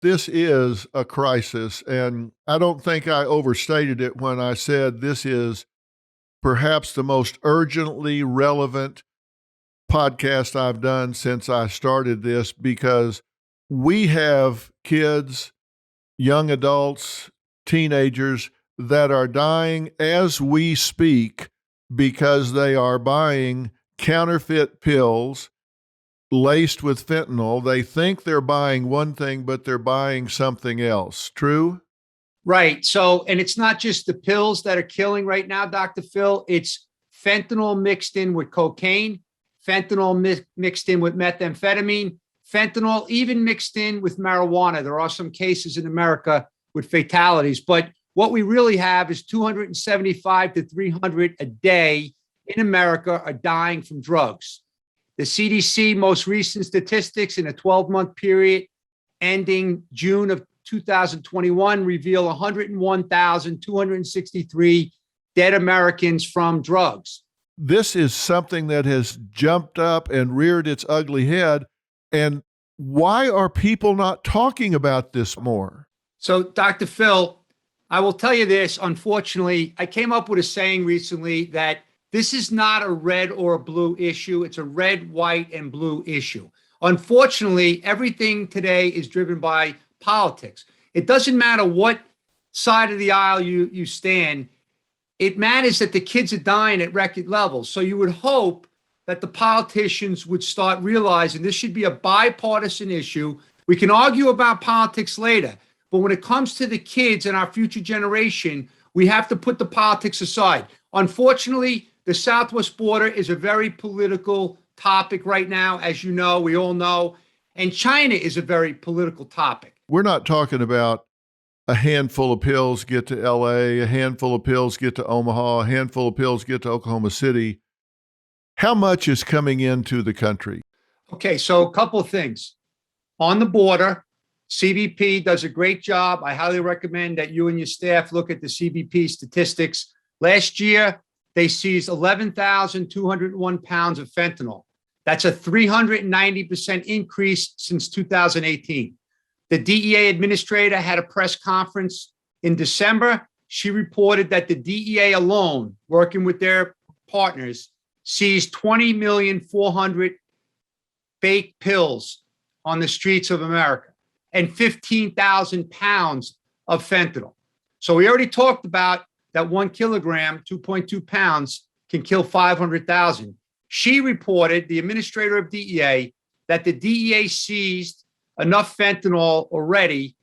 This is a crisis, and I don't think I overstated it when I said this is perhaps the most urgently relevant podcast I've done since I started this because we have kids, young adults, teenagers that are dying as we speak because they are buying counterfeit pills laced with fentanyl. They think they're buying one thing, but they're buying something else. True? Right. So, and it's not just the pills that are killing right now, Dr. Phil. It's fentanyl mixed in with cocaine, fentanyl mixed in with methamphetamine, fentanyl even mixed in with marijuana. There are some cases in America with fatalities, but what we really have is 275 to 300 a day in America are dying from drugs. The CDC most recent statistics in a 12-month period ending June of 2021 reveal 101,263 dead Americans from drugs. This is something that has jumped up and reared its ugly head. And why are people not talking about this more? So, Dr. Phil, I will tell you this. Unfortunately, I came up with a saying recently that this is not a red or a blue issue. It's a red, white, and blue issue. Unfortunately, everything today is driven by politics. It doesn't matter what side of the aisle you stand. It matters that the kids are dying at record levels. So you would hope that the politicians would start realizing this should be a bipartisan issue. We can argue about politics later, but when it comes to the kids and our future generation, we have to put the politics aside. Unfortunately, the Southwest border is a very political topic right now, as you know, we all know, and China is a very political topic. We're not talking about a handful of pills get to LA, a handful of pills get to Omaha, a handful of pills get to Oklahoma City. How much is coming into the country? Okay, so a couple of things. On the border, CBP does a great job. I highly recommend that you and your staff look at the CBP statistics. Last year, they seized 11,201 pounds of fentanyl. That's a 390% increase since 2018. The DEA administrator had a press conference in December. She reported that the DEA alone, working with their partners, seized 20,400,000 fake pills on the streets of America and 15,000 pounds of fentanyl. So we already talked about that 1 kilogram, 2.2 pounds, can kill 500,000. She reported, the administrator of DEA, that the DEA seized enough fentanyl already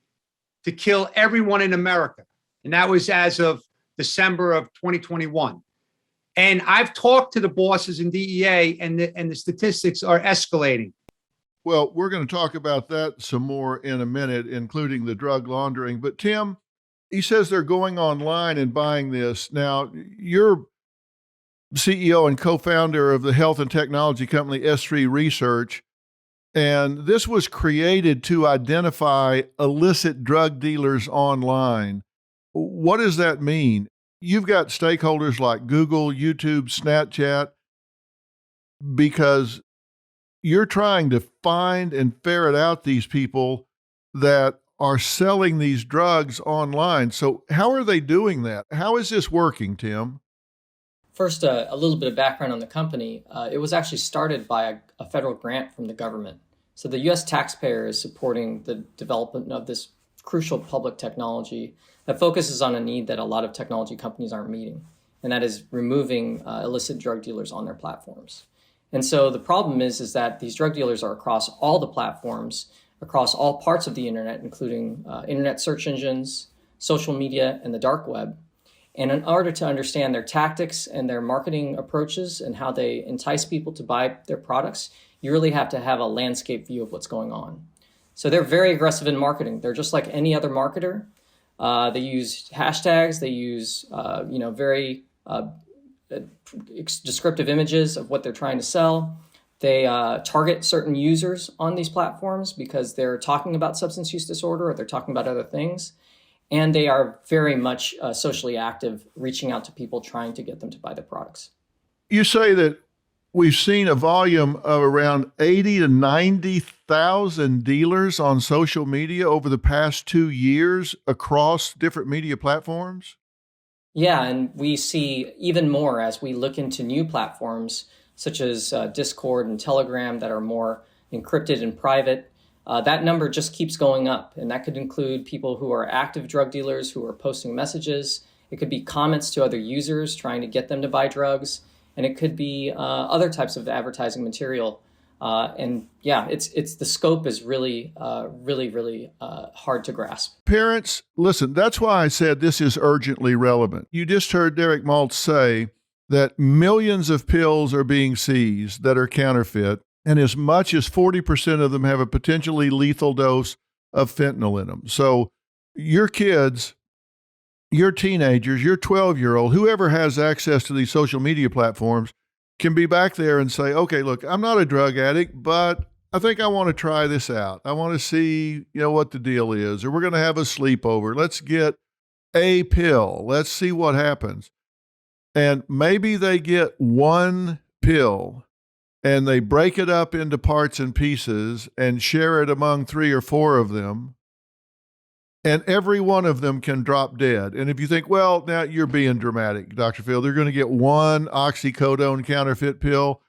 to kill everyone in America. And that was as of December of 2021. And I've talked to the bosses in DEA, and the statistics are escalating. Well, we're going to talk about that some more in a minute, including the drug laundering. But Tim, he says they're going online and buying this. Now, you're CEO and co-founder of the health and technology company S3 Research, and this was created to identify illicit drug dealers online. What does that mean? You've got stakeholders like Google, YouTube, Snapchat, because you're trying to find and ferret out these people that are selling these drugs online. So how are they doing that? How is this working, Tim? First, a little bit of background on the company. It was actually started by a federal grant from the government. So the U.S. taxpayer is supporting the development of this crucial public technology that focuses on a need that a lot of technology companies aren't meeting, and that is removing illicit drug dealers on their platforms. And so the problem is that these drug dealers are across all the platforms, across all parts of the internet, including internet search engines, social media, and the dark web. And in order to understand their tactics and their marketing approaches and how they entice people to buy their products, you really have to have a landscape view of what's going on. So they're very aggressive in marketing. They're just like any other marketer. They use hashtags. They use very descriptive images of what they're trying to sell. They target certain users on these platforms because they're talking about substance use disorder or they're talking about other things. And they are very much socially active, reaching out to people, trying to get them to buy their products. You say that we've seen a volume of around 80 to 90,000 6,000 dealers on social media over the past 2 years across different media platforms? Yeah, and we see even more as we look into new platforms such as Discord and Telegram that are more encrypted and private. That number just keeps going up, and that could include people who are active drug dealers who are posting messages. It could be comments to other users trying to get them to buy drugs, and it could be other types of advertising material. And yeah, it's the scope is really hard to grasp. Parents, listen, that's why I said this is urgently relevant. You just heard Derek Maltz say that millions of pills are being seized that are counterfeit, and as much as 40% of them have a potentially lethal dose of fentanyl in them. So your kids, your teenagers, your 12-year-old, whoever has access to these social media platforms can be back there and say, okay, look, I'm not a drug addict, but I think I want to try this out. I want to see, what the deal is, or we're going to have a sleepover. Let's get a pill. Let's see what happens. And maybe they get one pill and they break it up into parts and pieces and share it among 3 or 4 of them. And every one of them can drop dead. And if you think, well, now you're being dramatic, Dr. Phil, they're going to get one oxycodone counterfeit pill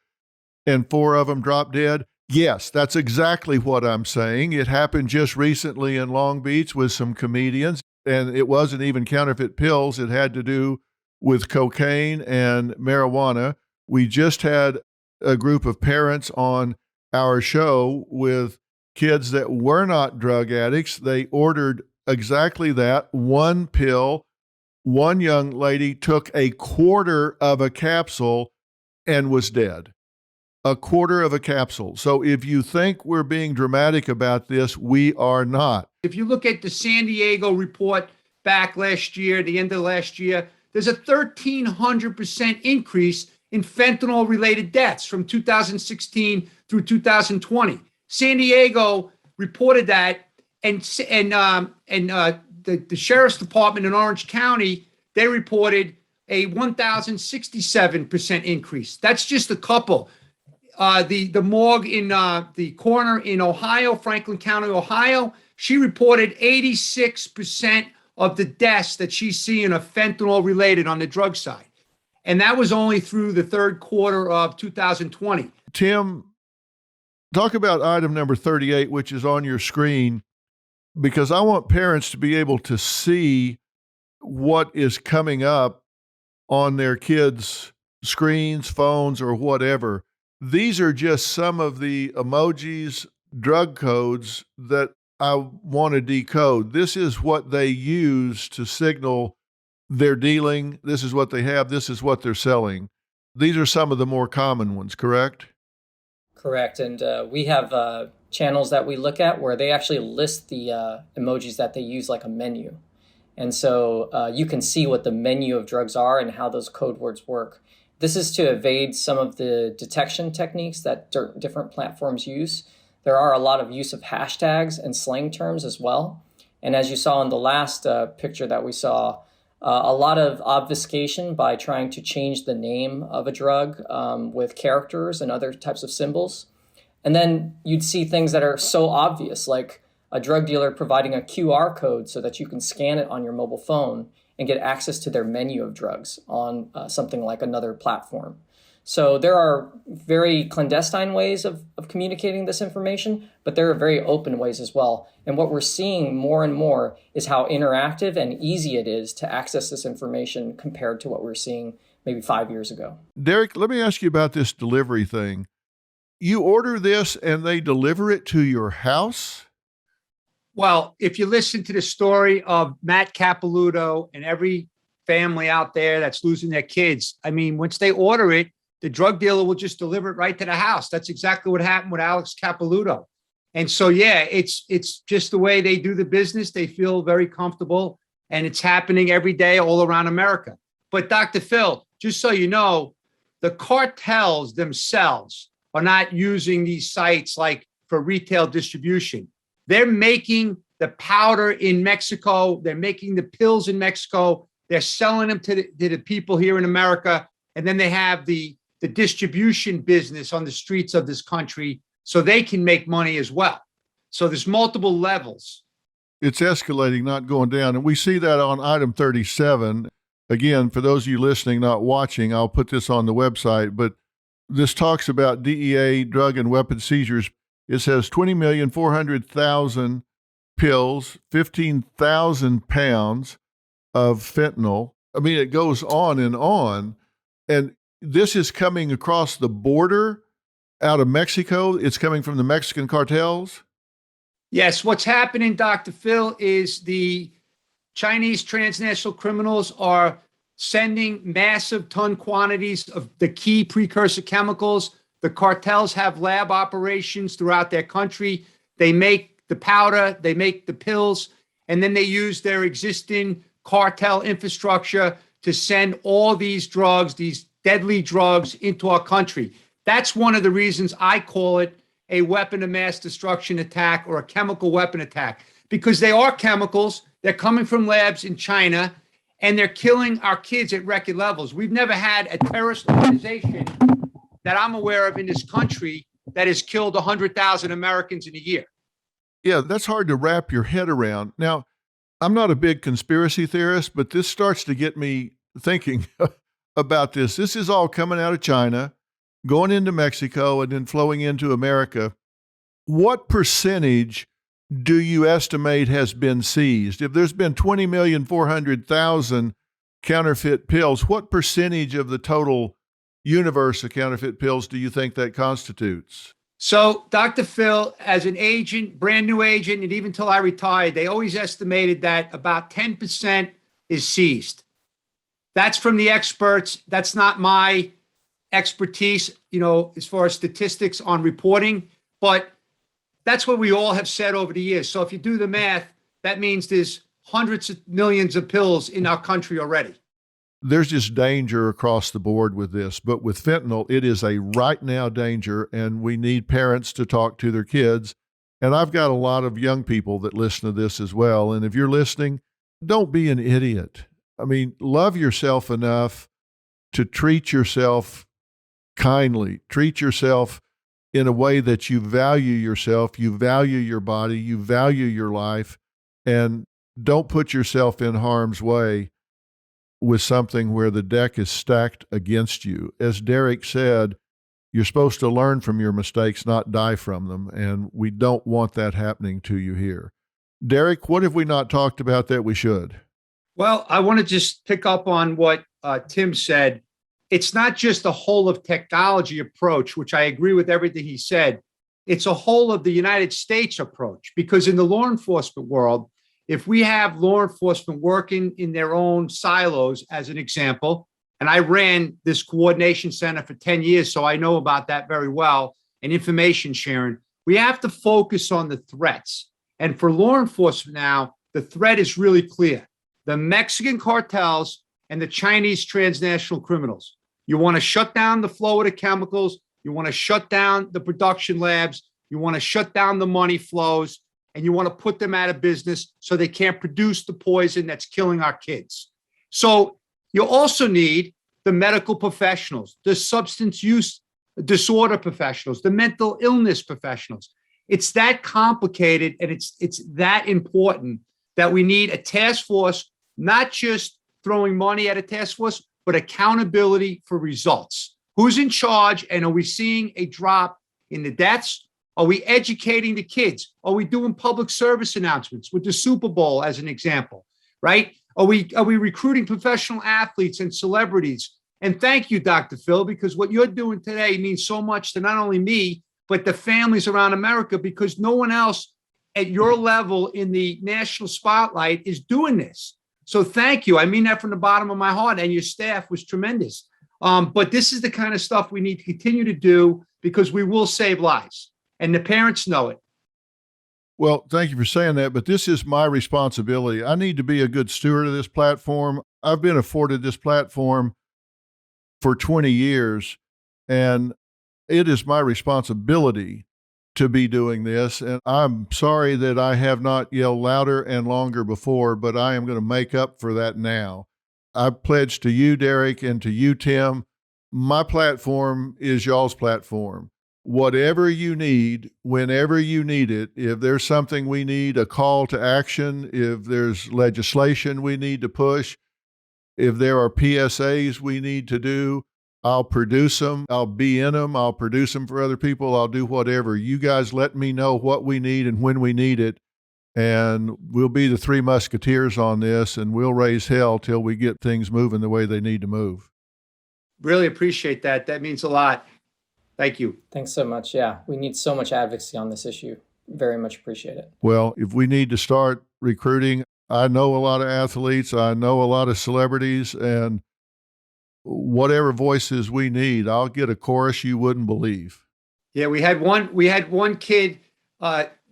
and 4 of them drop dead. Yes, that's exactly what I'm saying. It happened just recently in Long Beach with some comedians, and it wasn't even counterfeit pills. It had to do with cocaine and marijuana. We just had a group of parents on our show with kids that were not drug addicts. They ordered exactly that, one pill. One young lady took a quarter of a capsule and was dead. A quarter of a capsule. So if you think we're being dramatic about this, we are not. If you look at the San Diego report back last year, the end of last year, there's a 1,300% increase in fentanyl-related deaths from 2016 through 2020. San Diego reported that, and the sheriff's department in Orange County, they reported a 1,067% increase. That's just a couple. The morgue in the coroner in Ohio, Franklin County, Ohio, she reported 86% of the deaths that she's seeing are fentanyl related on the drug side. And that was only through the third quarter of 2020. Tim, talk about item number 38, which is on your screen, because I want parents to be able to see what is coming up on their kids' screens, phones, or whatever. These are just some of the emojis, drug codes that I want to decode. This is what they use to signal they're dealing. This is what they have. This is what they're selling. These are some of the more common ones, correct? Correct. And we have channels that we look at where they actually list the emojis that they use like a menu. And so you can see what the menu of drugs are and how those code words work. This is to evade some of the detection techniques that different platforms use. There are a lot of use of hashtags and slang terms as well. And as you saw in the last picture that we saw, a lot of obfuscation by trying to change the name of a drug with characters and other types of symbols. And then you'd see things that are so obvious, like a drug dealer providing a QR code so that you can scan it on your mobile phone and get access to their menu of drugs on something like another platform. So there are very clandestine ways of communicating this information, but there are very open ways as well. And what we're seeing more and more is how interactive and easy it is to access this information compared to what we were seeing maybe 5 years ago. Derek, let me ask you about this delivery thing. You order this and they deliver it to your house? Well, if you listen to the story of Matt Capilouto and every family out there that's losing their kids, I mean, once they order it, the drug dealer will just deliver it right to the house. That's exactly what happened with Alex Capilouto. And so, yeah, it's just the way they do the business. They feel very comfortable, and it's happening every day all around America. But Dr. Phil, just so you know, the cartels themselves are not using these sites like for retail distribution. They're making the powder in Mexico. They're making the pills in Mexico. They're selling them to the people here in America. And then they have the distribution business on the streets of this country so they can make money as well. So there's multiple levels. It's escalating, not going down. And we see that on item 37. Again, for those of you listening, not watching, I'll put this on the website, but this talks about DEA drug and weapon seizures. It says 20,400,000 pills, 15,000 pounds of fentanyl. I mean, it goes on. And this is coming across the border out of Mexico. It's coming from the Mexican cartels. Yes, what's happening, Dr. Phil, is the Chinese transnational criminals are sending massive ton quantities of the key precursor chemicals. The cartels have lab operations throughout their country. They make the powder, they make the pills, and then they use their existing cartel infrastructure to send all these drugs, these deadly drugs, into our country. That's one of the reasons I call it a weapon of mass destruction attack or a chemical weapon attack, because they are chemicals. They're coming from labs in China, and they're killing our kids at record levels. We've never had a terrorist organization that I'm aware of in this country that has killed 100,000 Americans in a year. Yeah, that's hard to wrap your head around. Now, I'm not a big conspiracy theorist, but this starts to get me thinking about this. This is all coming out of China, going into Mexico, and then flowing into America. What percentage do you estimate has been seized? If there's been 20,400,000 counterfeit pills, what percentage of the total universe of counterfeit pills do you think that constitutes? So, Dr. Phil, as an agent, brand new agent, and even till I retired, they always estimated that about 10% is seized. That's from the experts. That's not my expertise, as far as statistics on reporting, but that's what we all have said over the years. So if you do the math, that means there's hundreds of millions of pills in our country already. There's just danger across the board with this, but with fentanyl, it is a right now danger, and we need parents to talk to their kids. And I've got a lot of young people that listen to this as well. And if you're listening, don't be an idiot. I mean, love yourself enough to treat yourself kindly, treat yourself in a way that you value yourself, you value your body, you value your life, and don't put yourself in harm's way with something where the deck is stacked against you. As Derek said, you're supposed to learn from your mistakes, not die from them, and we don't want that happening to you here. Derek, what have we not talked about that we should? Well, I want to just pick up on what Tim said. It's not just a whole of technology approach, which I agree with everything he said. It's a whole of the United States approach, because in the law enforcement world, if we have law enforcement working in their own silos, as an example, and I ran this coordination center for 10 years, so I know about that very well, and information sharing, we have to focus on the threats. And for law enforcement now, the threat is really clear. The Mexican cartels and the Chinese transnational criminals. You want to shut down the flow of the chemicals. You want to shut down the production labs. You want to shut down the money flows, and you want to put them out of business so they can't produce the poison that's killing our kids. So you also need the medical professionals, the substance use disorder professionals, the mental illness professionals. It's that complicated, and it's that important that we need a task force, not just throwing money at a task force, but accountability for results. Who's in charge, and are we seeing a drop in the deaths? Are we educating the kids? Are we doing public service announcements with the Super Bowl as an example, right? Are we recruiting professional athletes and celebrities? And thank you, Dr. Phil, because what you're doing today means so much to not only me, but the families around America, because no one else at your level in the national spotlight is doing this. So thank you. I mean that from the bottom of my heart, and your staff was tremendous. But this is the kind of stuff we need to continue to do, because we will save lives, and the parents know it. Well, thank you for saying that, but this is my responsibility. I need to be a good steward of this platform. I've been afforded this platform for 20 years, and it is my responsibility to be doing this. And I'm sorry that I have not yelled louder and longer before, but I am going to make up for that now. I pledge to you, Derek, and to you, Tim, my platform is y'all's platform. whatever you need, whenever you need it. If there's something we need, a call to action, if there's legislation we need to push, if there are PSAs we need to do, I'll produce them. I'll be in them. I'll produce them for other people. I'll do whatever. You guys let me know what we need and when we need it. And we'll be the three musketeers on this, and we'll raise hell till we get things moving the way they need to move. Really appreciate that. That means a lot. Thank you. Thanks so much. Yeah, we need so much advocacy on this issue. Very much appreciate it. Well, if we need to start recruiting, I know a lot of athletes, I know a lot of celebrities, and whatever voices we need, I'll get a chorus you wouldn't believe. Yeah, we had one kid,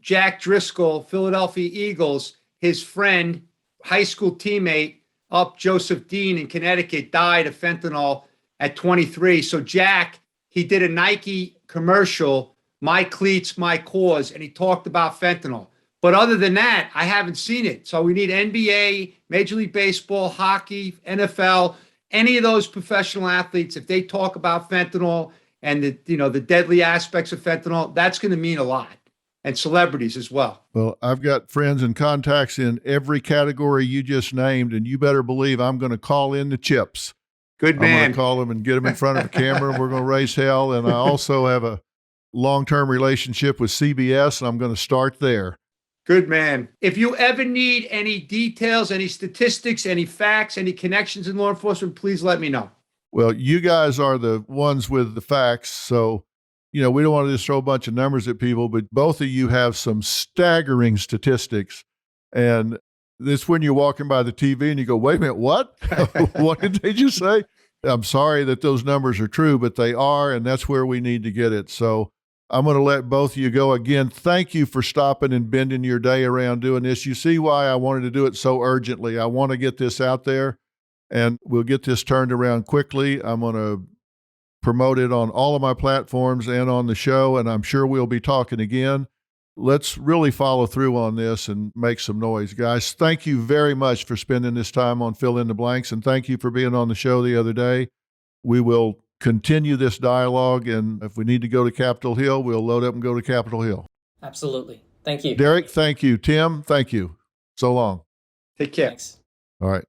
Jack Driscoll, Philadelphia Eagles, his friend, high school teammate up Joseph Dean in Connecticut died of fentanyl at 23. So Jack, he did a Nike commercial, My Cleats, My Cause, and he talked about fentanyl. But other than that, I haven't seen it. So we need NBA, Major League Baseball, hockey, NFL, any of those professional athletes. If they talk about fentanyl and the deadly aspects of fentanyl, that's going to mean a lot. And celebrities as well. Well, I've got friends and contacts in every category you just named, and you better believe I'm going to call in the chips. Good man. I'm going to call them and get them in front of the camera, and we're going to raise hell. And I also have a long-term relationship with CBS, and I'm going to start there. Good man. If you ever need any details, any statistics, any facts, any connections in law enforcement, please let me know. Well, you guys are the ones with the facts, so we don't want to just throw a bunch of numbers at people, but both of you have some staggering statistics. And it's when you're walking by the TV and you go, wait a minute, what? What did they just say? I'm sorry that those numbers are true, but they are, and that's where we need to get it. So I'm going to let both of you go. Again, thank you for stopping and bending your day around doing this. You see why I wanted to do it so urgently. I want to get this out there, and we'll get this turned around quickly. I'm going to promote it on all of my platforms and on the show, and I'm sure we'll be talking again. Let's really follow through on this and make some noise. Guys, thank you very much for spending this time on Fill in the Blanks, and thank you for being on the show the other day. We will continue this dialogue, and if we need to go to Capitol Hill, we'll load up and go to Capitol Hill. Absolutely. Thank you. Derek, thank you. Tim, thank you. So long. Take care. Thanks. All right.